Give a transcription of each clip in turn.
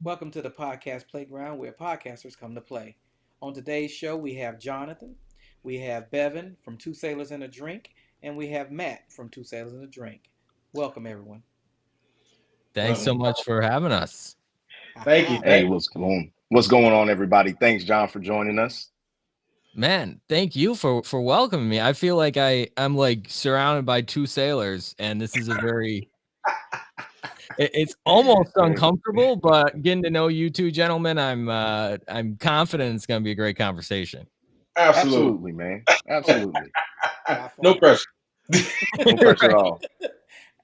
Welcome to the podcast playground where podcasters come to play. On today's show, we have Jonathan, we have Bevan from Two Sailors and a Drink, and we have Matt from Two Sailors and a Drink. Welcome, everyone. Thanks Well, so much for having us. thank you. Haha. Thank Hey, what's going on, everybody? Thanks, John, for joining us. Man, thank you for welcoming me. I feel like I'm like surrounded by two sailors, and this is a very it's almost uncomfortable, but getting to know you two gentlemen, I'm confident it's gonna be a great conversation. Absolutely. Absolutely, man. Absolutely. By No far. pressure. No pressure at Right. all.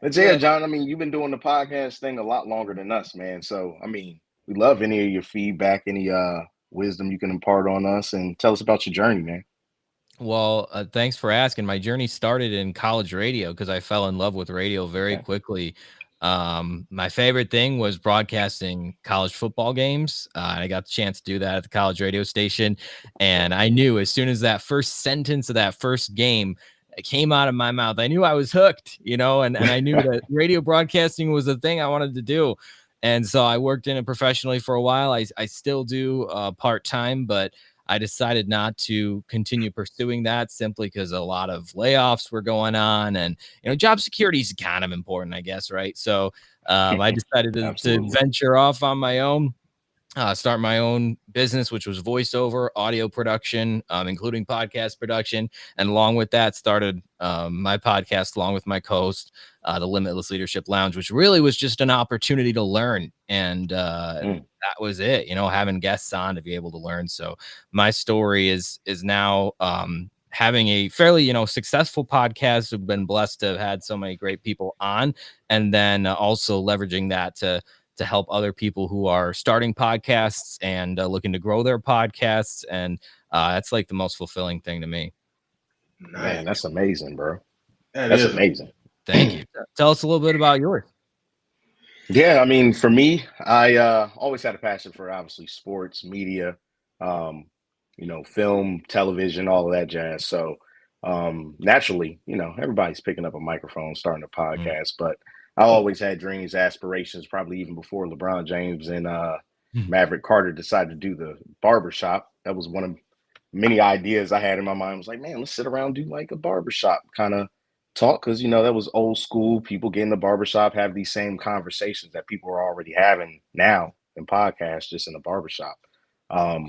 But yeah, Well, John, you've been doing the podcast thing a lot longer than us, man. So, we love any of your feedback, any wisdom you can impart on us and tell us about your journey, man. Well, thanks for asking. My journey started in college radio because I fell in love with radio very Okay. quickly. My favorite thing was broadcasting college football games. I got the chance to do that at the college radio station. And I knew as soon as that first sentence of that first game came out of my mouth, I knew I was hooked, and I knew that radio broadcasting was the thing I wanted to do. And so I worked in it professionally for a while. I still do part time, but I decided not to continue pursuing that simply because a lot of layoffs were going on, and job security is kind of important, I guess, right? So I decided to Absolutely. venture off on my own, start my own business, which was voiceover, audio production, including podcast production. And along with that, started my podcast along with my co-host, the Limitless Leadership Lounge, which really was just an opportunity to learn. And Mm. that was it, having guests on to be able to learn. So my story is now having a fairly, successful podcast. We've been blessed to have had so many great people on, and then also leveraging that to help other people who are starting podcasts and looking to grow their podcasts. And that's like the most fulfilling thing to me. Man, Nice. that's amazing, bro. That That's is. amazing. Thank you. Tell us a little bit about yours. Yeah, for me, I always had a passion for obviously sports, media, um, film, television, all of that jazz. So naturally, everybody's picking up a microphone, starting a Mm. podcast. But I always had dreams, aspirations, probably even before LeBron James and Maverick Carter decided to do the barbershop. That was one of many ideas I had in my mind. I was like, man, let's sit around and do like a barbershop kind of talk because that was old school. People get in the barbershop, have these same conversations that people are already having now in podcasts, just in the barbershop. Um,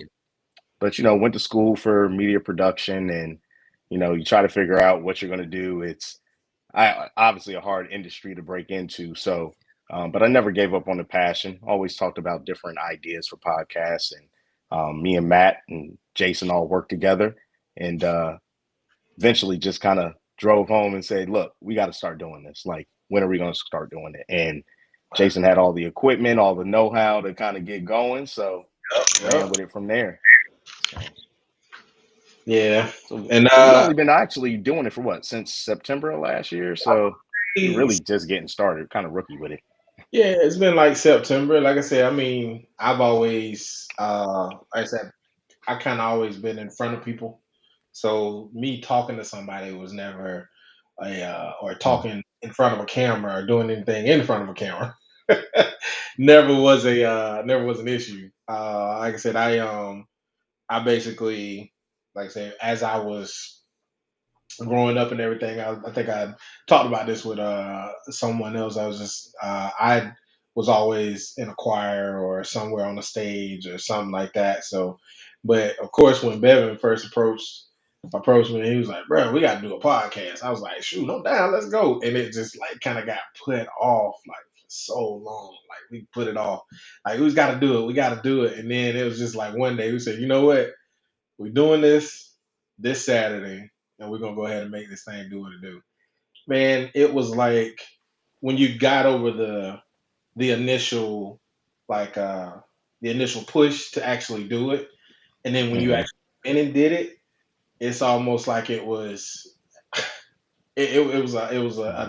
but went to school for media production, and you try to figure out what you're going to do. It's obviously a hard industry to break into. So, but I never gave up on the passion. Always talked about different ideas for podcasts, and me and Matt and Jason all worked together, and eventually just kind of drove home and said, "Look, we got to start doing this. Like, when are we going to start doing it?" And Jason had all the equipment, all the know-how to kind of get going, so ran Yep. with it from there. So, Yeah. so, And so we only been actually doing it for what, since September of last year. So we're really it's- just getting started, kind of rookie with it. yeah, it's been like September. Like I said, I've always like I said, I kind of always been in front of people. So me talking to somebody was never or Mm. talking in front of a camera or doing anything in front of a camera. Never was an issue. Like I said, I basically, like I said, as I was growing up and everything, I think I talked about this with someone else. I was always in a choir or somewhere on the stage or something like that. So, but of course, when Bevan first approached me, he was like, "Bro, we got to do a podcast." I was like, "Shoot, I'm down, let's go." And it just like kind of got put off like for so long. Like we put it off. Like we got to do it. We got to do it. And then it was just like one day we said, "You know what? We're doing this Saturday, and we're gonna go ahead and make this thing do what it do." Man, it was like when you got over the initial like the initial push to actually do it, and then when you Hmm. actually went and did it, it's almost like it was a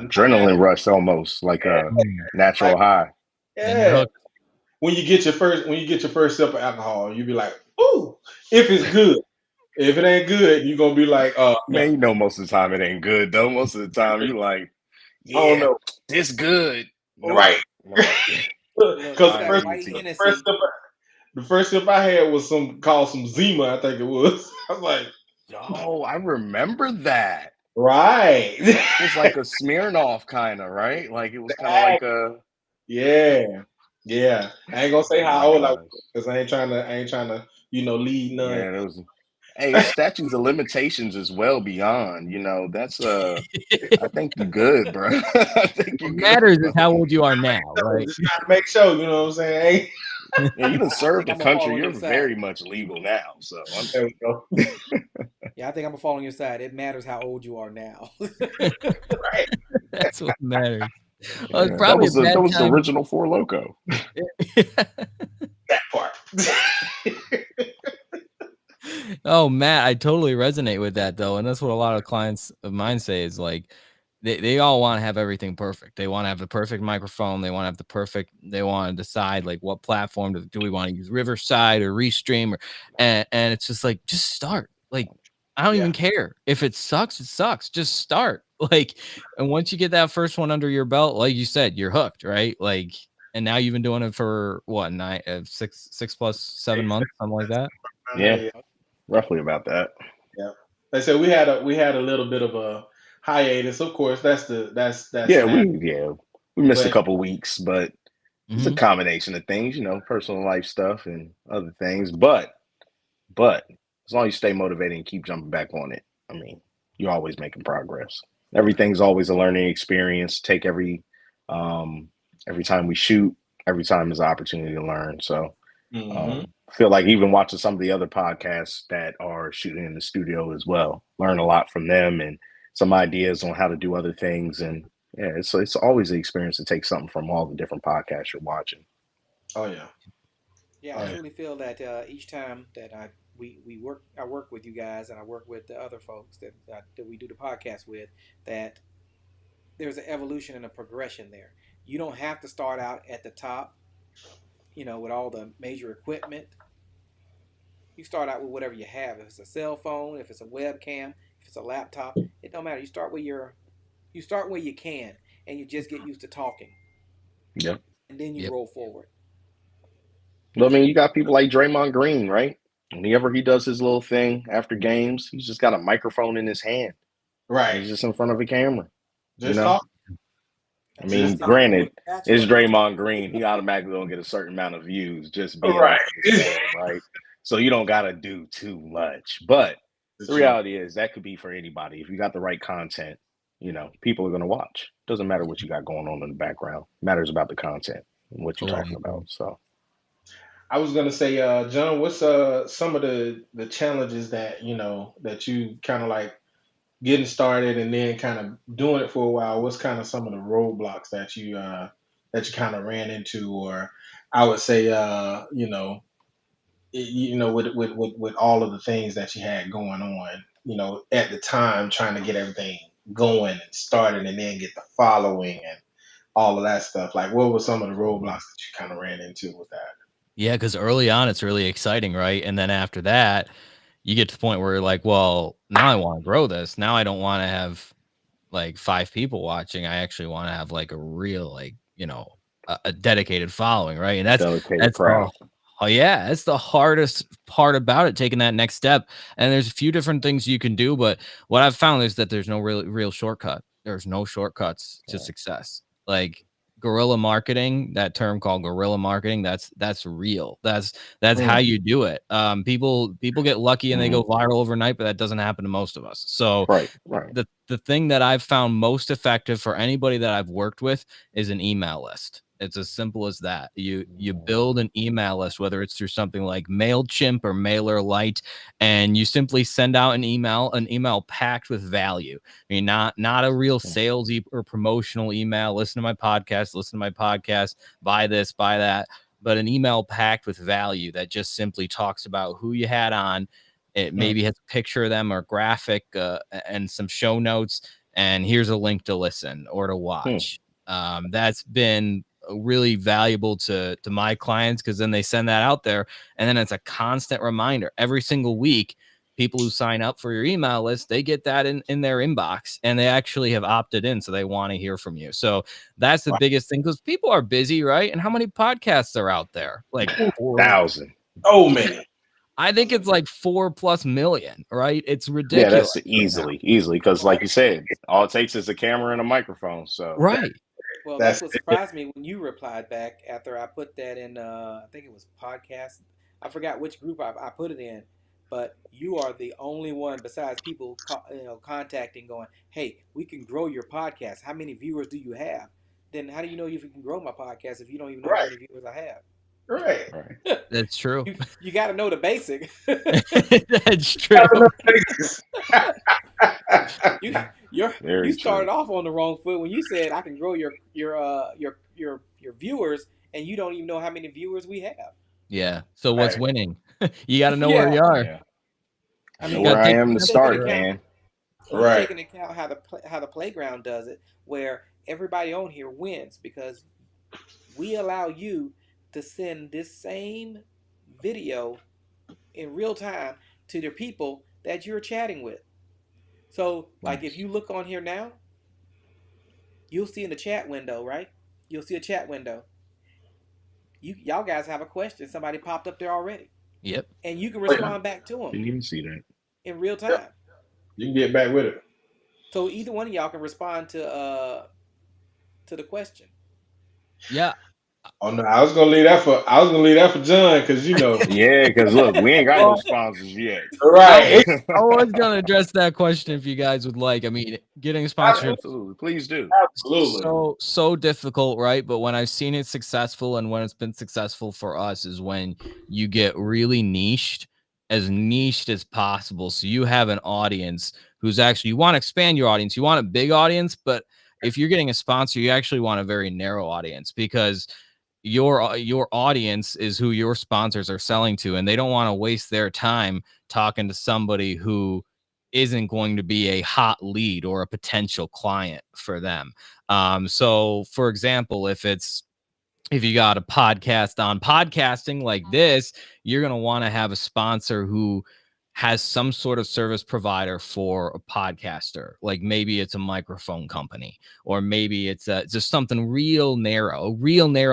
Adrenaline rush, almost like a Mm. like natural high. And you're yeah. hooked. When you get your first sip of alcohol, you be like, "Ooh!" If it's good. If it ain't good, you're gonna be like, no, Man, most of the time it ain't good though. Most of the time you like, I don't yeah, know." this good. Nope, Right. nope. Look, Because it's All that right, white ET. Hennessy. the first sip I had was some called some Zima, I think it was. I was like, Oh, I remember that. right. It was like a Smirnoff kind of, right? Like it was kind of like a. Yeah. Yeah. I ain't gonna say Oh my how old I was gosh. because I ain't trying to, lead none. Yeah, there was. Hey, it's statutes of limitations is well beyond. That's I think you good, bro. I think you What good, matters is bro. how old you are now, So right? just trying to make sure, you know what I'm saying? Yeah, you done I served think the I'm gonna fall country. on You're your side. very much legal now. So There we go. Yeah, I think I'm gonna fall on your side. It matters how old you are now. Right. That's what matters. Well, it's yeah, that probably a was the bad time. original Four Loco. That part. Oh, Matt, I totally resonate with that though, and that's what a lot of clients of mine say is like they all want to have everything perfect. They want to have the perfect microphone. They want to have the perfect. They want to decide like what platform do we want to use, Riverside or Restream, or and it's just like just start. Like I don't even Yeah. care if it sucks. It sucks. Just start. Like, and once you get that first one under your belt, like you said, you're hooked, right? Like, and now you've been doing it for what 6 plus 7 months, something like that. Yeah, Yeah. roughly about that. Yeah. They said we had a little bit of a hiatus. Of course, that's Yeah, natural. we missed a But couple weeks, but it's a Mhm. combination of things, personal life stuff and other things. But as long as you stay motivated and keep jumping back on it, I mean, you're always making progress. Everything's always a learning experience. Take every time we shoot, every time is an opportunity to learn. So hmm I feel like even watching some of the other podcasts that are shooting in the studio as well, learn a lot from them and some ideas on how to do other things. And yeah, it's always an experience to take something from all the different podcasts you're watching. Oh yeah. Yeah, I Oh yeah. truly feel that each time that I work with you guys and I work with the other folks that we do the podcast with, that there's an evolution and a progression there. You don't have to start out at the top, with all the major equipment. You start out with whatever you have. If it's a cell phone, if it's a webcam, if it's a laptop, it don't matter. You start where you can, and you just get used to talking, Yep. and then you Yep. roll forward. But I mean, you got people like Draymond Green, right? Whenever he does his little thing after games, he's just got a microphone in his hand and Right. he's just in front of a camera, you Just know? talk. I And then I mean, Just see him talk. with granted, a it's spatula. Draymond Green. He automatically gonna get a certain amount of views just being Right. off of his phone, right? So you don't gotta do too much. But The the truth. reality is that could be for anybody. If you got the right content, people are gonna watch. Doesn't matter what you got going on in the background. It matters about the content and what you're Totally talking agree. about. So I was gonna say, John, what's some of the challenges that that you kind of like getting started and then kind of doing it for a while? What's kind of some of the roadblocks that you kind of ran into, or I would say, with all of the things that you had going on, at the time, trying to get everything going and started, and then get the following and all of that stuff. Like, what were some of the roadblocks that you kind of ran into with that? Yeah, because early on it's really exciting, right? And then after that, you get to the point where you're like, well, now I want to grow this. Now I don't want to have like 5 people watching. I actually want to have like a real, like, a dedicated following, right? And dedicated that's crowd. oh yeah, that's the hardest part about it, taking that next step. And there's a few different things you can do, but what I've found is that there's no real shortcut. There's no shortcuts to success. Like guerrilla marketing, that term called guerrilla marketing, that's real. That's how Mm, you do it. People get lucky and they Hmm. go viral overnight, but that doesn't happen to most of us. So Right, right. the thing that I've found most effective for anybody that I've worked with is an email list. It's as simple as that. You build an email list, whether it's through something like MailChimp or MailerLite, and you simply send out an email packed with value. I mean, not a real sales or promotional email. Listen to my podcast, buy this, buy that, but an email packed with value that just simply talks about who you had on. It mm, maybe has a picture of them or graphic and some show notes. And here's a link to listen or to Hmm. watch. That's been really valuable to my clients because then they send that out there and then it's a constant reminder every single week. people who sign up for your email list, they get that in their inbox, and they actually have opted in, so they want to hear from you. So that's the biggest thing, because people are busy, right? And how many podcasts are out there? Like 1,000. Oh man. I think it's like 4+ million, right? It's Yeah, ridiculous. that's easily, because like you said, all it takes is a camera and a microphone. So Right. Well, that's That's what surprised me when you replied back after I put that in. I think it was podcast. I forgot which group I put it in, but you are the only one besides people contacting, going, "Hey, we can grow your podcast. How many viewers do you have?" Then how do you know if you can grow my podcast if you don't even know how right. many viewers I have? Right. right. That's true. You got to know the basic. That's true. you Very you started true. off on the wrong foot when you said I can grow your viewers, and you don't even know how many viewers we have. Yeah. So what's Right. winning? You got to know where Yeah, you are. Yeah. I Know mean, where I Take am the to take into start, account man. you Right. take into account how the playground does it, where everybody on here wins because we allow you to send this same video in real time to the people that you're chatting with. So, like, if you look on here now, you'll see in the chat window, right? You'll see a chat window. Y'all guys have a question. Somebody popped up there already, Yep. and you can Wait. respond back to them Didn't even see that. in real time. You can get back with it. So either one of y'all can respond to the question. Yeah. Oh no, I was gonna leave that for John, because Yeah, because look, we ain't got no sponsors yet. right. I was gonna address that question if you guys would like. I mean, getting a sponsorship Absolutely, please do. Absolutely. so difficult, right? But when I've seen it successful, and when it's been successful for us, is when you get really niched as possible. So you have an audience who's actually, you want to expand your audience, you want a big audience, but if you're getting a sponsor, you actually want a very narrow audience, because your audience is who your sponsors are selling to, and they don't want to waste their time talking to somebody who isn't going to be a hot lead or a potential client for them. So for example, if you got a podcast on podcasting like this, you're going to want to have a sponsor who has some sort of service provider for a podcaster. Like maybe it's a microphone company, or maybe it's just something real narrow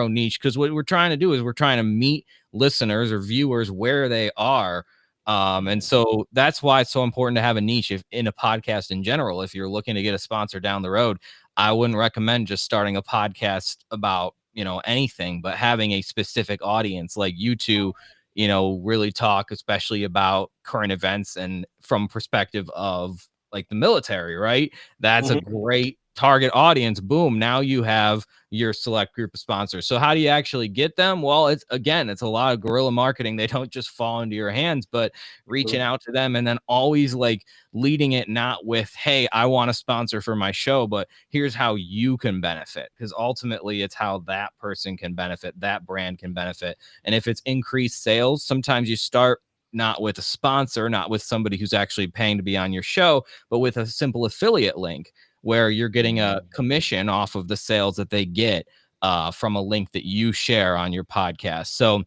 niche. Because what we're trying to do is we're trying to meet listeners or viewers where they are. And so that's why it's so important to have a niche in a podcast in general. If you're looking to get a sponsor down the road, I wouldn't recommend just starting a podcast about anything, but having a specific audience like you two, really talk especially about current events and from perspective of like the military, right? That's a great target audience. Boom, now you have your select group of sponsors. So how do you actually get them? Well, it's a lot of guerrilla marketing. They don't just fall into your hands, but reaching out to them, and then always like leading it not with, hey, I want a sponsor for my show, but here's how you can benefit, because ultimately it's how that person can benefit, that brand can benefit. And if it's increased sales, sometimes you start not with a sponsor, not with somebody who's actually paying to be on your show, but with a simple affiliate link where you're getting a commission off of the sales that they get from a link that you share on your podcast. So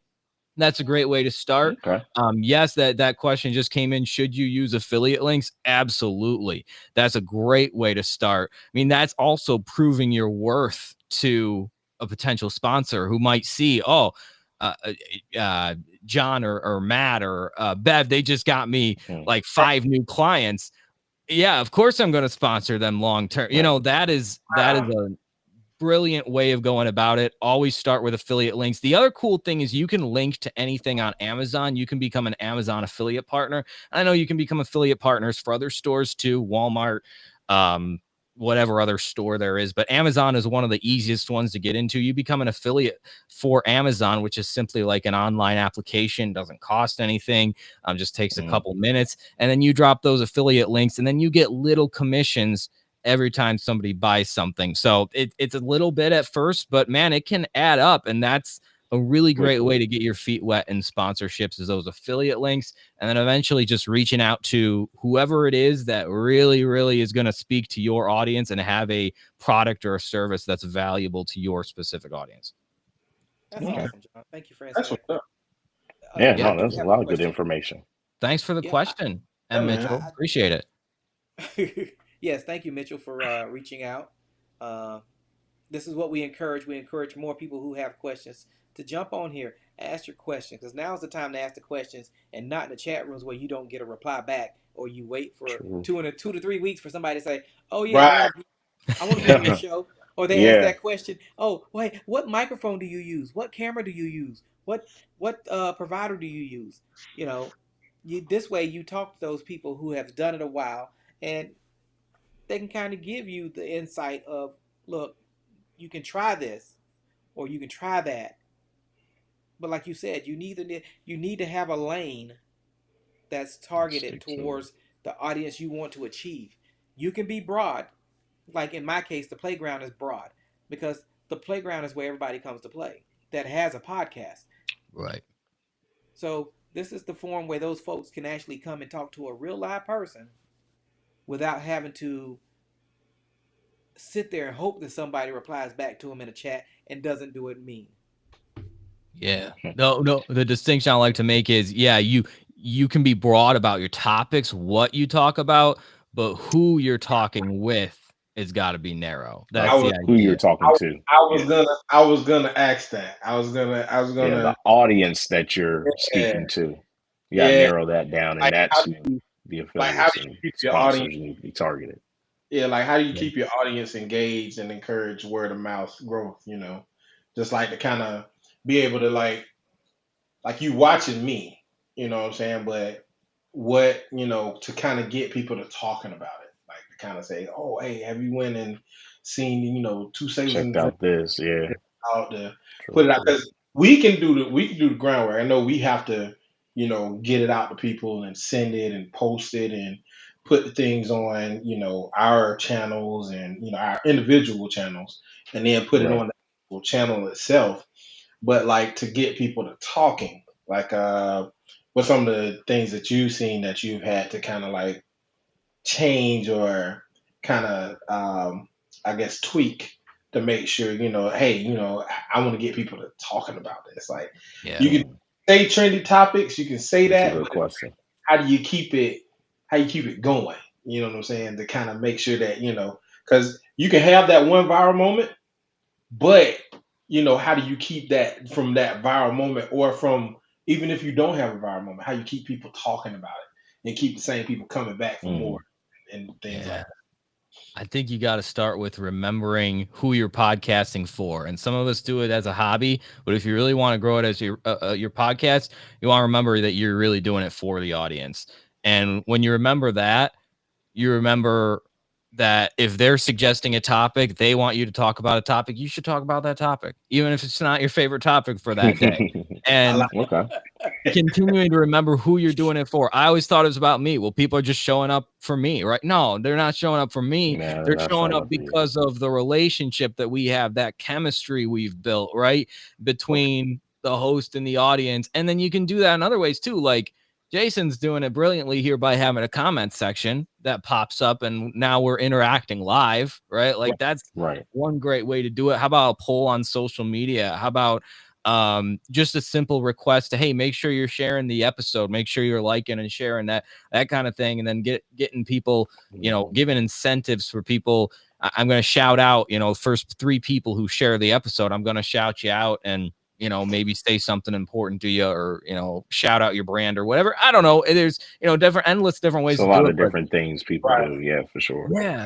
that's a great way to start. Okay. Yes, that question just came in. Should you use affiliate links? Absolutely. That's a great way to start. I mean, that's also proving your worth to a potential sponsor who might see, John or Matt or Bev, they just got me like 5 new clients. Yeah, of course I'm going to sponsor them long term. That is a brilliant way of going about it. Always start with affiliate links. The other cool thing is you can link to anything on Amazon. You can become an Amazon affiliate partner. I know you can become affiliate partners for other stores too, Walmart, whatever other store there is, but Amazon is one of the easiest ones to get into. You become an affiliate for Amazon, which is simply like an online application, doesn't cost anything, just takes a couple minutes, and then you drop those affiliate links, and then you get little commissions every time somebody buys something. So it's a little bit at first, but man, it can add up, and that's a really great way to get your feet wet in sponsorships, is those affiliate links, and then eventually just reaching out to whoever it is that really, really is going to speak to your audience and have a product or a service that's valuable to your specific audience. That's awesome, John. Thank you for That's answering what's up. Yeah, that. no, that's a lot of good information. Thanks for the question. Yeah, And man. Mitchell, appreciate it. Yes, thank you, Mitchell, for reaching out. Uh, this is what we encourage. We encourage more people who have questions to jump on here, ask your question, because now's the time to ask the questions, and not in the chat rooms where you don't get a reply back, or you wait for True. 2 to 3 weeks for somebody to say, "Oh yeah, Right. I want to be on your show," or they ask Yeah. that question, "Oh wait, what microphone do you use? What camera do you use? What provider do you use?" You know, this way you talk to those people who have done it a while, and they can kind of give you the insight of, look, you can try this or you can try that. But like you said, you need to have a lane that's targeted Stick to it. towards the audience you want to achieve. You can be broad. Like in my case, the playground is broad because the playground is where everybody comes to play that has a podcast. Right. So this is the forum where those folks can actually come and talk to a real live person without having to sit there and hope that somebody replies back to them in a chat and doesn't do it mean. Yeah. No, no. The distinction I like to make is, yeah, you can be broad about your topics, what you talk about, but who you're talking with has got to be narrow. I That's was the Who you're idea. talking to. Yeah. I was gonna ask that. I was Yeah. gonna The audience that you're yeah, speaking to. You got to yeah. narrow that down. And Like that's how do who you the like how affiliates do you and keep your audience sponsors need to be targeted. yeah, like how do you Yeah. keep your audience engaged and encourage word of mouth growth, you know? Just like to kind of be able to like you watching me, you know what I'm saying? But what, you know, to kind of get people to talking about it, like to kind of say, oh, hey, have you went and seen, you know, two sailors in Checked the drink out this. Yeah. out to put True. it out True. because we can do the groundwork. I know we have to, you know, get it out to people and send it and post it and put the things on, you know, our channels and you know our individual channels, and then put it Right. on the actual channel itself. But like to get people to talking, like what some of the things that you've seen that you've had to kind of like change or kind of I guess tweak to make sure you know, hey, you know, I want to get people to talking about this. Like Yeah. you can say trendy topics, you can say That's a that, good but question. how do you keep it? How you keep it going? You know what I'm saying? To kind of make sure that you know, because you can have that one viral moment, but you know, how do you keep that from that viral moment, or from even if you don't have a viral moment, how you keep people talking about it and keep the same people coming back for more Mm. and things like Yeah. that. I think you got to start with remembering who you're podcasting for. And some of us do it as a hobby, but if you really want to grow it as your podcast, you want to remember that you're really doing it for the audience. And when you remember that, you remember that if they're suggesting a topic, they want you to talk about a topic, you should talk about that topic, even if it's not your favorite topic for that day. I like And Okay. continuing to remember who you're doing it for. I always thought it was about me. Well, people are just showing up for me, right? No, they're not showing up for me. Nah, They're not showing showing up up for you. because of the relationship that we have, that chemistry we've built, right? Between the host and the audience. And then you can do that in other ways too. Like Jason's doing it brilliantly here by having a comment section that pops up and now we're interacting live, right? Like that's Right. one great way to do it. How about a poll on social media? How about just a simple request to, hey, make sure you're sharing the episode, make sure you're liking and sharing that kind of thing, and then getting people, Mhm. giving incentives for people. I'm going to shout out, first 3 people who share the episode, I'm going to shout you out and maybe say something important to you, or shout out your brand or whatever. I don't know, there's different ways It's a to do lot it, of but different things people right. do. Yeah, for sure. yeah,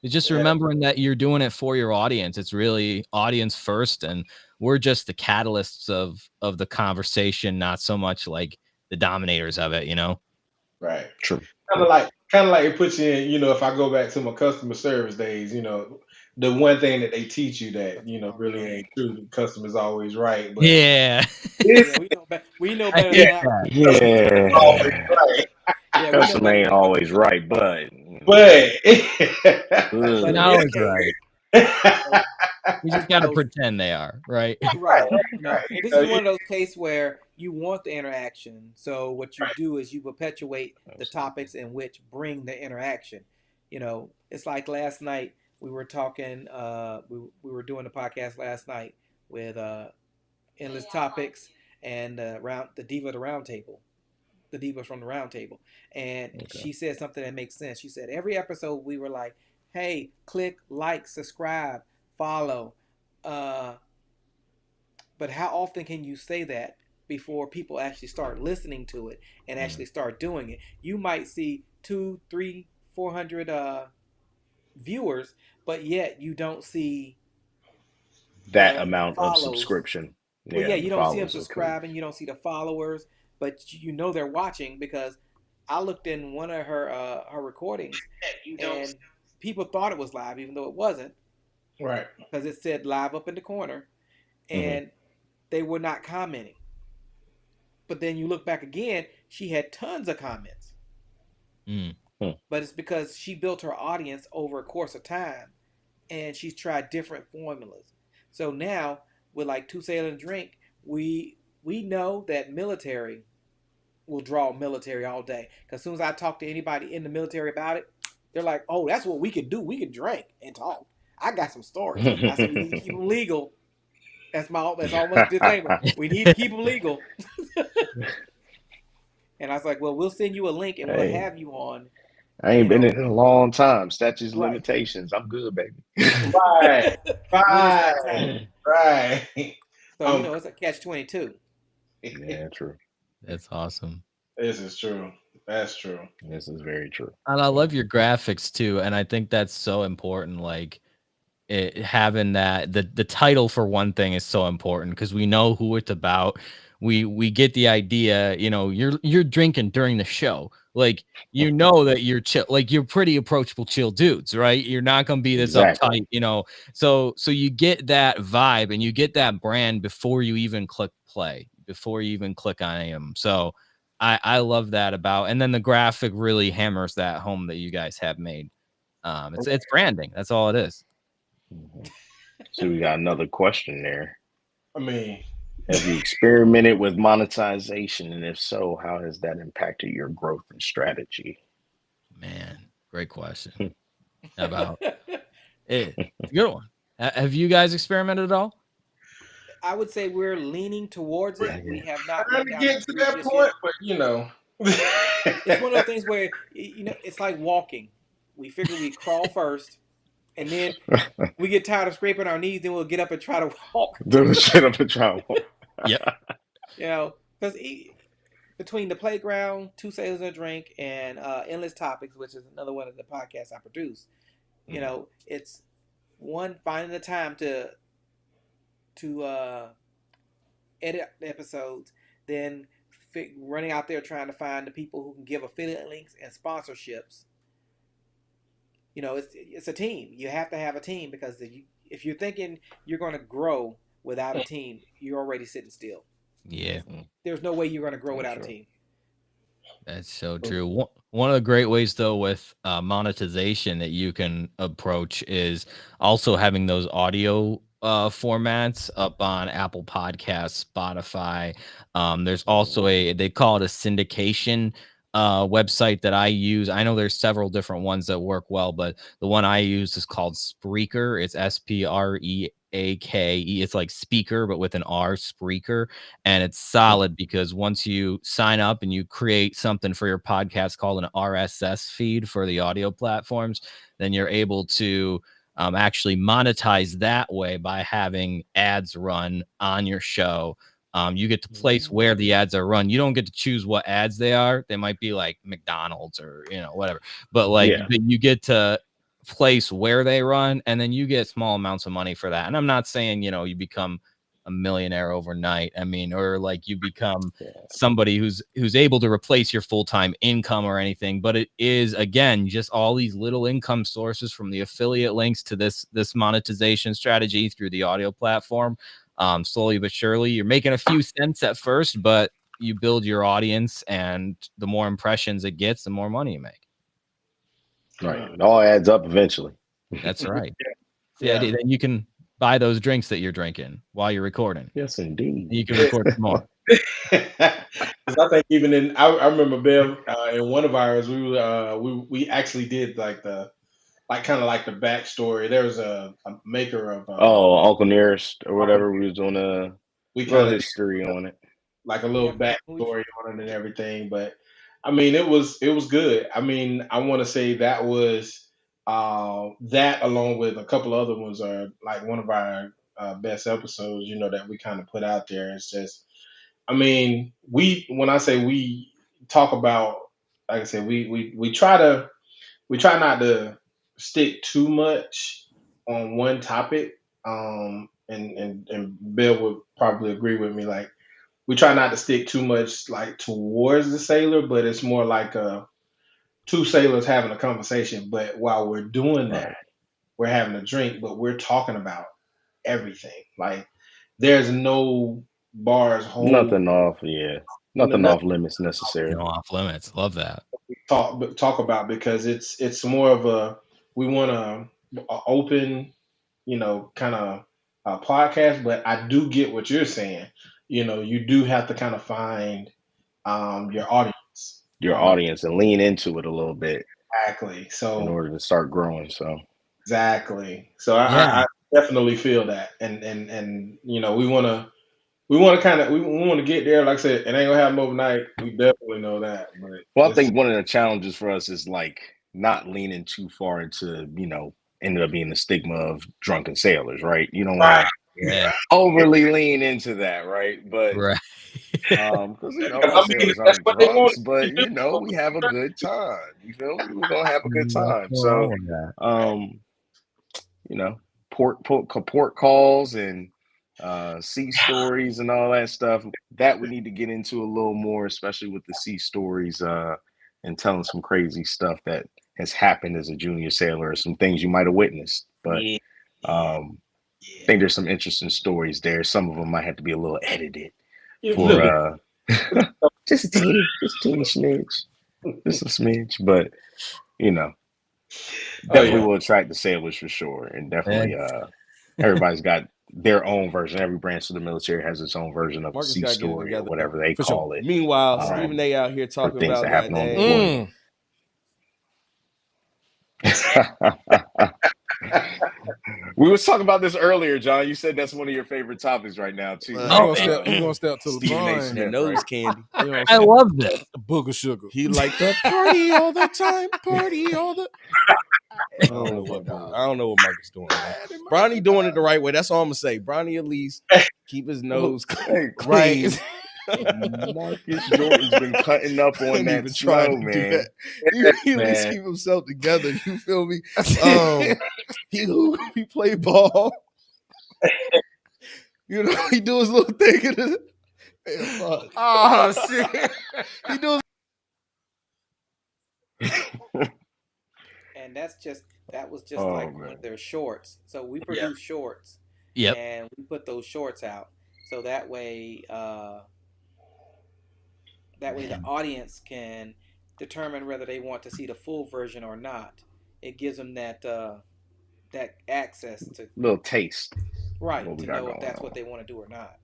it's just Yeah, remembering that you're doing it for your audience. It's really audience first, and we're just the catalysts of the conversation, not so much like the dominators of it. right. True. Kind of like it puts you in, you know, if I go back to my customer service days, you know, the one thing that they teach you that, you Customer know, always really right. ain't true, the customer's always right. But Yeah. this Yeah, we know I better than hate yeah, that one. that. customer's always Yeah. right. Yeah, we know Customer better ain't than that one. always right, but But But in Not this ugh. always case, right. you know, We it's just one got of to those. pretend they are right. right, Right. right. You This know, is one of those cases where you want the interaction. So what you right. do is you perpetuate the Absolutely. topics in which bring the interaction. It's like last night we were talking. We were doing the podcast last night with endless topics and round the diva the round table. the Divas from the Round Table, and Okay. she said something that makes sense. She said every episode we were like, "Hey, click, like, subscribe, follow," but how often can you say that before people actually start listening to it and actually start doing it? You might see 2, 3, 400 viewers, but yet you don't see That the amount of follows. subscription. Well, yeah, Yeah, the you don't see them follows. Okay. subscribing, you don't see the followers, but you know they're watching because I looked in one of her recordings and people thought it was live even though it wasn't Right. because it said live up in the corner and they were not commenting. But then you look back again, she had tons of comments. Mm. But it's because she built her audience over a course of time and she's tried different formulas. So now with like Two Sail and Drink, we know that military will draw military all day. Because as soon as I talk to anybody in the military about it, they're like, "Oh, that's what we can do. We can drink and talk. I got some stories." I said, "We need to keep them legal." That's almost disclaimer. We need to keep them legal. And I was like, "Well, we'll send you a link and we'll Hey, have you on." I You ain't been know, in a long time. Statutes of right limitations. I'm good, baby. Right. when it's that time. Right. Right. So it's a catch-22. Yeah, true. That's awesome. This is true. That's true. This is very true. And I love your graphics too, and I think that's so important. Like having that the title for one thing is so important because we know who it's about. We get the idea. You're drinking during the show, like that you're chill, like you're pretty approachable, chill dudes, right? You're not gonna be this Exactly. uptight. So you get that vibe and you get that brand before you even click play, before you even click on him. So I love that about, and then the graphic really hammers that home that you guys have made. It's branding. That's all it is. So we got another question there. I mean, Have you experimented with monetization? And if so, how has that impacted your growth and strategy? Man, great question. About it. It's a good one. Have you guys experimented at all? I would say we're leaning towards it. Yeah. We have not trying went to down get that to street that just point, yet. but It's one of those things where it's like walking. We figure we crawl first, and then we get tired of scraping our knees, then we'll get up and try to walk. Do shit up a trial. Yep. Because between the playground, Two Sailors and a Drink, and Endless Topics, which is another one of the podcasts I produce, it's one finding the time to edit the episodes, then running out there trying to find the people who can give affiliate links and sponsorships. It's a team. You have to have a team because if you're thinking you're going to grow without a team, you're already sitting still. Yeah. There's no way you're going to grow without a team. That's so true. One of the great ways, though, with monetization that you can approach is also having those audio formats up on Apple Podcasts, Spotify. There's also they call it a syndication website that I use. I know there's several different ones that work well, but the one I use is called Spreaker. It's Spreake. It's like speaker, but with an R, Spreaker. And it's solid because once you sign up and you create something for your podcast called an RSS feed for the audio platforms, then you're able to actually monetize that way by having ads run on your show. You get to place where the ads are run. You don't get to choose what ads they are. They might be like McDonald's or whatever, but you get to place where they run, and then you get small amounts of money for that. And I'm not saying you become a millionaire overnight. I mean, or like you become somebody who's able to replace your full-time income or anything, but it is, again, just all these little income sources, from the affiliate links to this monetization strategy through the audio platform. Slowly but surely you're making a few cents at first, but you build your audience, and the more impressions it gets, the more money you make. Right. It all adds up eventually. That's right. The idea that you can buy those drinks that you're drinking while you're recording. Yes, indeed. You can record more. Because I think even I remember Bev in one of ours, we actually did like the backstory. There was a maker of Uncle Nearest or whatever. We was doing a little history on it. like a little backstory on it and everything. But I mean, it was good. I mean, I want to say that was that along with a couple other ones are like one of our best episodes. That we kind of put out there. It's just, I mean, when I say we talk about, like I said, we try not to stick too much on one topic. And Bill would probably agree with me. Like, we try not to stick too much like towards the sailor, but it's more like two sailors having a conversation. But while we're doing that, Right. we're having a drink, but we're talking about everything. Like, there's no bars hold. Nothing off. Yeah. Nothing Nothing off limits necessarily. Off limits. Love that. talk about, because it's more of a, we want a open, kind of podcast. But I do get what you're saying. You do have to kind of find your audience. Your Um, audience and lean into it a little bit exactly. in So order to start growing. So exactly. So Yeah. I definitely feel that, and we want to get there. Like I said, it ain't gonna happen overnight. We definitely know that, but well, I it's think one of the challenges for us is like not leaning too far into, ended up being the stigma of drunken sailors, right? You don't want right. to Yeah. overly lean into that, right? But Right. because Because our I mean, sailors that's aren't what they want drunks, but to do. we have a good time. You feel me? We're gonna have a good Nothing time. wrong So with that. um, you know, port calls and sea stories and all that stuff that we need to get into a little more, especially with the sea stories and telling some crazy stuff that has happened as a junior sailor, or some things you might have witnessed. But Yeah, yeah, I yeah. think there's some interesting stories there. Some of them might have to be a little edited You for look. just a teeny smidge, just a smidge. But you know, Oh definitely yeah. will attract the sailors for sure, and definitely And everybody's got their own version. Every branch of the military has its own version of a Marcus sea got to get it story or together whatever they for sure. call it, Meanwhile, Right. Stephen A. out here for talking things about that happen on goddamn. deployment. We was talking about this earlier, John. You said that's one of your favorite topics right now, too. Uh, Right? You gonna step to Stephen A. LeBron? that Smith, nose right? candy. You know what I I'm saying? love this. A book of sugar. He like that party all the time. Party all the. I don't know Oh my what God. I don't know what Marcus doing, man. Bronny doing it the right way. That's all I'm gonna say. Bronny at least keep his nose Hey, clean. Right. Marcus Jordan's been cutting up on Ain't that even snow, trying to do man. that. He at least Man. keep himself together. You feel me? He play ball. He do his little thing. Man, fuck. Oh shit. He do And that was just Oh, like one man. of their shorts. So we Yeah. produce shorts, Yep. and we put those shorts out. So that way the audience can determine whether they want to see the full version or not. It gives them that access to Little taste of right what we to got know if going that's on. what they want to do or not.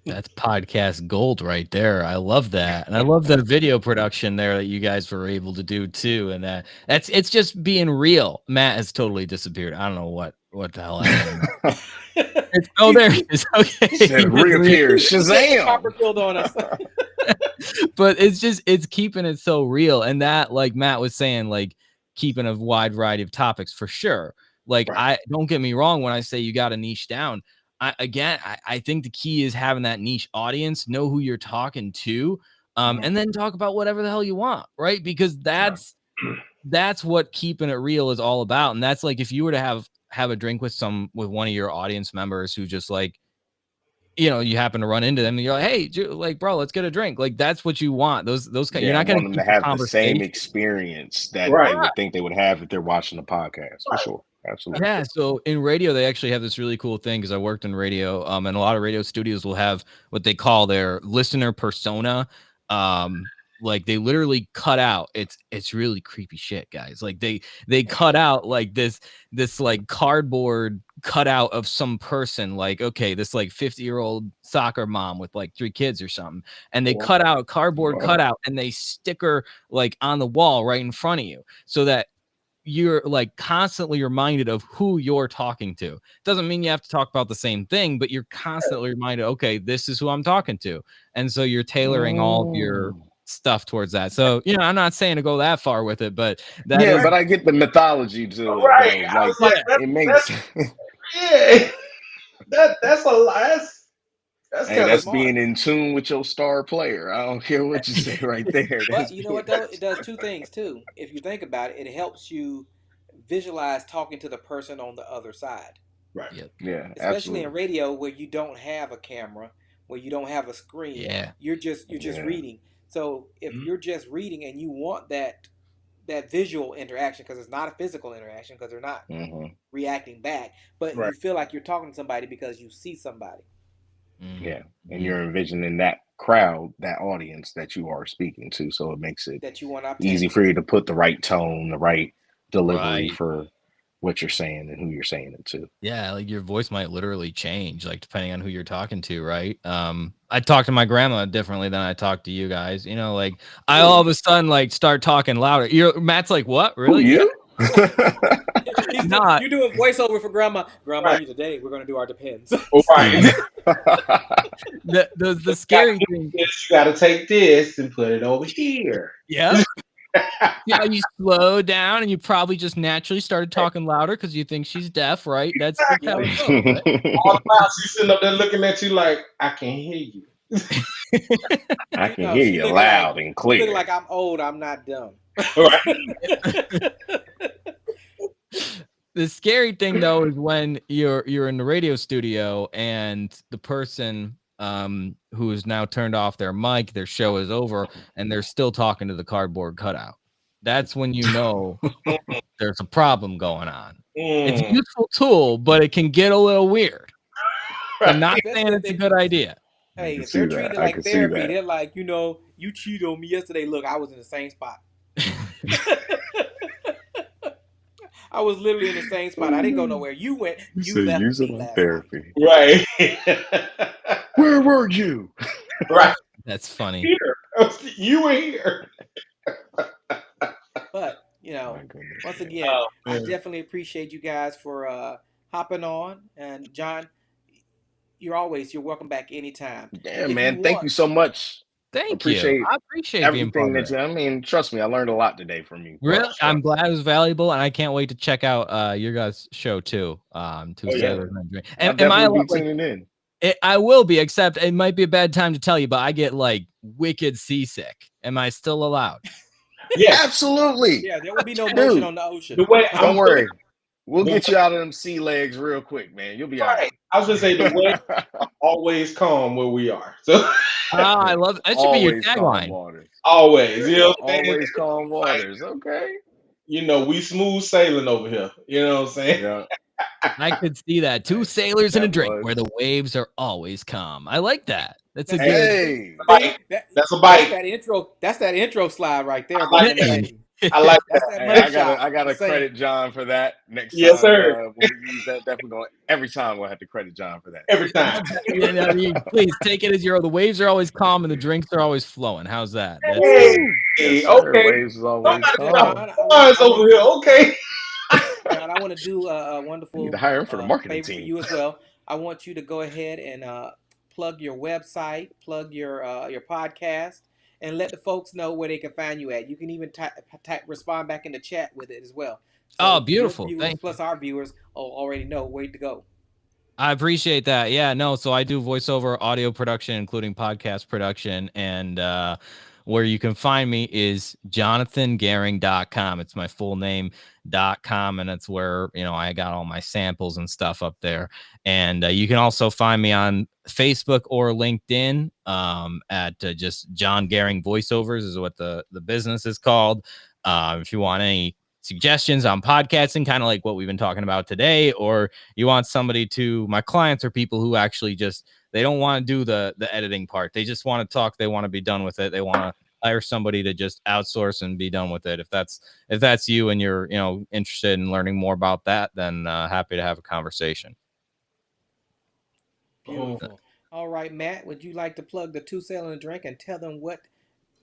That's podcast gold right there. I love that. And I love the video production there that you guys were able to do too. And it's just being real. Matt has totally disappeared. I don't know what the hell happened. There he is. Okay. Said reappear. Shazam! Copperfield on us. But it's keeping it so real. And that, like Matt was saying, like keeping a wide variety of topics for sure. Like, Right. I don't get me wrong when I say you got to niche down. I think the key is having that niche audience, know who you're talking to, and then talk about whatever the hell you want, right? Because that's what keeping it real is all about. And that's like if you were to have a drink with one of your audience members who just like, you happen to run into them and you're like, hey, like, bro, let's get a drink. Like, that's what you want. Those kind. You're not going want to them to have the same experience that they would think they would have if they're watching the podcast. For sure. Absolutely. Yeah. So in radio, they actually have this really cool thing because I worked in radio, and a lot of radio studios will have what they call their listener persona. Like they literally cut out. It's really creepy shit, guys. Like they cut out like this like cardboard cutout of some person. Like, okay, this like 50-year-old soccer mom with like 3 kids or something, and they cut out a cardboard cutout and they stick her like on the wall right in front of you, so that you're like constantly reminded of who you're talking to. Doesn't mean you have to talk about the same thing, but you're constantly reminded, okay, this is who I'm talking to. And so you're tailoring all of your stuff towards that. So, I'm not saying to go that far with it, but that Yeah, is but I get the mythology to it Right. though. I Like was like, it makes yeah. That's a lot. That's hey, kind of that's smart. being in tune with your star player. I don't care what you say right there. But That's you know being what though? It does two things too. If you think about it, it helps you visualize talking to the person on the other side. Right. Yep. yeah, Especially in absolutely. radio where you don't have a camera, where you don't have a screen. Yeah. You're just Yeah. reading. So if Mhm. you're just reading and you want that visual interaction, because it's not a physical interaction, because they're not hmm reacting back, but Right. you feel like you're talking to somebody because you see somebody Yeah. And Mm-hmm. you're envisioning that crowd, that audience that you are speaking to. So it makes it that you want to easy obtain. for you to put the right tone, the right delivery Right. for what you're saying and who you're saying it to. Yeah, like your voice might literally change, like depending on who you're talking to, right? I talk to my grandma differently than I talk to you guys. Like I all of a sudden like start talking louder. Matt's like, what? Who Really? Yeah. you? Not. You're doing voiceover for grandma. Grandma, Right. today we're going to do our depends. Right. The scary thing. You gotta take this and put it over here. Yep. Yeah, you slow down and you probably just naturally started talking louder because you think she's deaf, right? That's how it goes, right? All the while she's sitting up there looking at you like, I can't hear you. I She can no, hear she you looking like loud and she looking clear. like I'm old. I'm not dumb. Right. The scary thing though is when you're in the radio studio and the person who has now turned off their mic, their show is over, and they're still talking to the cardboard cutout. That's when you know there's a problem going on. It's a Mm. useful tool, but it can get a little weird. I'm not Especially saying if it's a they, good idea. I hey, can if they're see treating that. it I like can see therapy, that. they're like, you cheated on me yesterday. Look, I was in the same spot. I was literally in the same spot. I didn't go nowhere. You went. You You said left use it me like last night. therapy. Right. Where were you? Right. That's funny. Here. You were here. But My goodness. once Yeah. again, Oh, I man. definitely appreciate you guys for hopping on. And John, you're welcome back anytime. Yeah, If you man. Thank you want, so much. Thank you. Appreciate I appreciate being everything part of that it. I mean, trust me, I learned a lot today from you. Really, I'm glad it was valuable, and I can't wait to check out your guys' show too. Two Oh, yeah. Sailors and a Drink. I'll Am I definitely allowed, be tuning in. I will be, except it might be a bad time to tell you, but I get like wicked seasick. Am I still allowed? Yes. Absolutely. yeah, there will be no motion Dude, on the ocean. The way don't I'm worry. We'll the get you out of them sea legs real quick, man. You'll be all right. I was gonna say the way always calm where we are. So I love it. That should be your Always calm tagline. waters. always, you know what I'm saying? Always calm Like, waters. Okay. we smooth sailing over here. You know what I'm saying? Yeah. I could see that. Two Hey, sailors and a that drink was. where the waves are always calm. I like that. That's a That's good. Hey. see, That's a that's bite. that intro. That's that intro slide right there, I like Bevan. that. I like That's that. that Hey, money I gotta shot. I gotta Just saying. credit John for that next Yes, time sir. when we use that. Definitely going every time we'll have to credit John for that. Every time. Please take it as the waves are always calm and the drinks are always flowing. How's that? That's Hey, Yes, sir. okay. Waves is always Somebody John, calm. stop over here. Okay. John, I want to do a You need to wonderful hire him for the marketing favor for team. you as well. I want you to go ahead and plug your website, plug your podcast, and let the folks know where they can find you at. You can even respond back in the chat with it as well. So Oh, beautiful. Your viewers Thank plus our viewers already know where to go. I appreciate that. Yeah, no. So I do voiceover audio production, including podcast production. And where you can find me is jonathangoehring.com. It's my full name.com. And that's where, I got all my samples and stuff up there. And you can also find me on Facebook or LinkedIn at just Jon Goehring Voiceovers is what the business is called. If you want any suggestions on podcasting, kind of like what we've been talking about today, or you want somebody my clients are people who actually they don't want to do the editing part. They just want to talk. They want to be done with it. They want to hire somebody to just outsource and be done with it. If that's you and you're, interested in learning more about that, then happy to have a conversation. Beautiful. All right, Matt, would you like to plug the Two Sail and a Drink and tell them what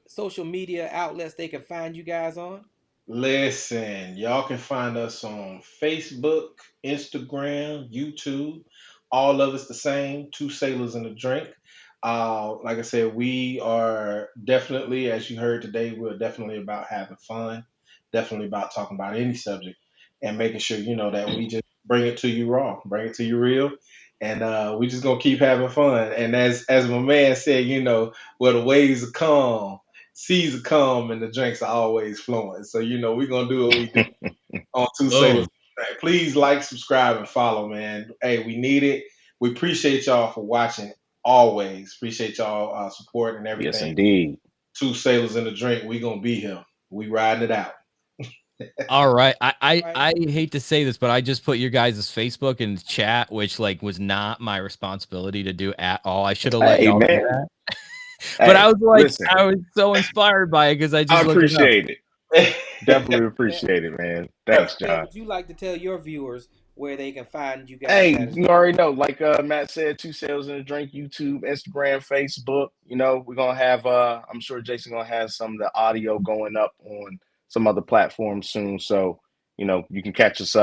social media outlets they can find you guys on? Listen, y'all can find us on Facebook, Instagram, YouTube. All of it's the same. Two Sailors and a Drink. Like I said, we are definitely, as you heard today, we're definitely about having fun. Definitely about talking about any subject and making sure that we just bring it to you raw, bring it to you real, and we just gonna keep having fun. And as my man said, where the waves are calm, seas are calm, and the drinks are always flowing. So we're gonna do what we do on Two Sailors. Boom. Please like, subscribe, and follow, man. Hey, we need it. We appreciate y'all for watching. Always appreciate y'all support and Yes, everything. indeed. Two Sailors in a Drink. We gonna be here. We riding it out. All right. Right. I hate to say this, but I just put your guys' Facebook in the chat, which like was not my responsibility to do at all. I should have let Hey, y'all do man. that. But I Hey, was like, listen, I was so inspired by it because I I just looked it up. appreciate it. Definitely appreciate it, man. Thanks, Bev, John. would you like to tell your viewers where they can find you guys Hey, at as you well? already know, like Matt said, Two Sales and a Drink, YouTube, Instagram, Facebook. We're gonna have I'm sure Jason gonna have some of the audio going up on some other platforms soon. So, you can catch us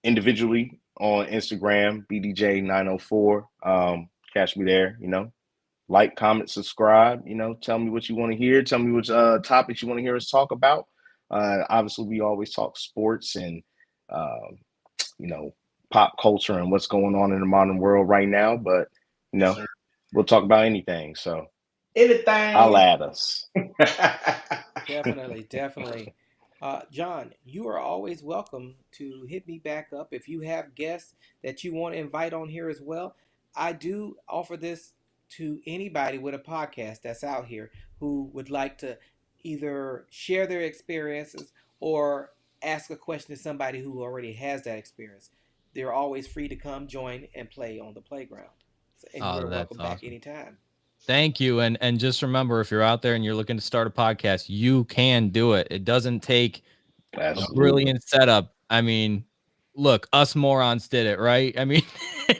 individually on Instagram, BDJ904. Catch me there, like, comment, subscribe, tell me what you want to hear, tell me which topics you want to hear us talk about. Obviously we always talk sports and uh, you know, pop culture and what's going on in the modern world right now. But, you Yes, know, sir. we'll talk about anything. So holla Anything. at us. Definitely, definitely. John, you are always welcome to hit me back up if you have guests that you want to invite on here as well. I do offer this to anybody with a podcast that's out here who would like to either share their experiences or ask a question to somebody who already has that experience. They're always free to come join and play on the playground. And you Oh, are that's welcome back awesome. anytime. Thank you. And just remember, if you're out there and you're looking to start a podcast, you can do it. It doesn't take a Absolutely. brilliant setup. I mean, look, us morons did it, right? I mean,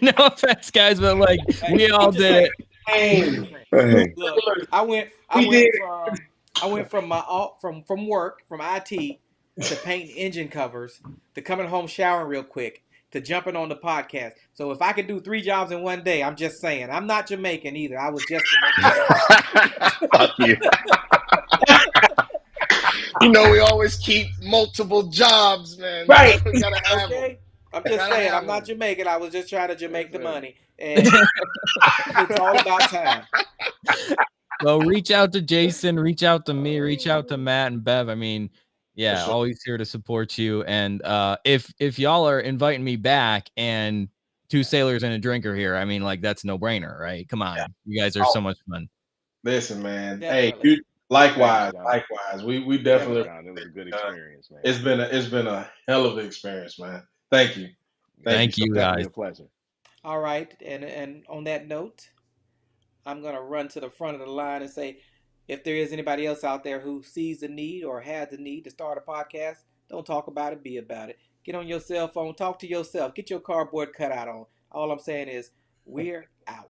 no offense, guys, but like Hey, we all I'm just did saying. it. I'm Hey, just saying. two Hey, Look, sailors. I went I We did went it. from I went from my from work from IT to painting engine covers to coming home showering real quick to jumping on the podcast. So if I could do 3 jobs in one day, I'm just saying. I'm not Jamaican either. I was just Jamaican yesterday. fuck you. We always keep multiple jobs, man. Right. We gotta have them. Okay? I'm just Gotta saying. have I'm not them. Jamaican. I was just trying to Yes, Jamaica the sir. money. And it's all about time. So reach out to Jason, reach out to me, reach out to Matt and Bev. I mean, For yeah, sure. always here to support you. And if y'all are inviting me back and two sailors and a drinker here, I mean, like that's no brainer, right? Come Yeah. on, you guys are Oh, so much fun. listen, man. Hey, Definitely. Thanks, likewise, John. likewise. We Thanks, definitely Definitely. John. It was a good uh, experience, man. it's been a hell of an experience, man. Thank you. Thank you Thank so you Definitely guys. a pleasure. All right. And on that note, I'm going to run to the front of the line and say if there is anybody else out there who sees the need or has the need to start a podcast, don't talk about it, be about it. Get on your cell phone, talk to yourself, get your cardboard cutout on. All I'm saying is we're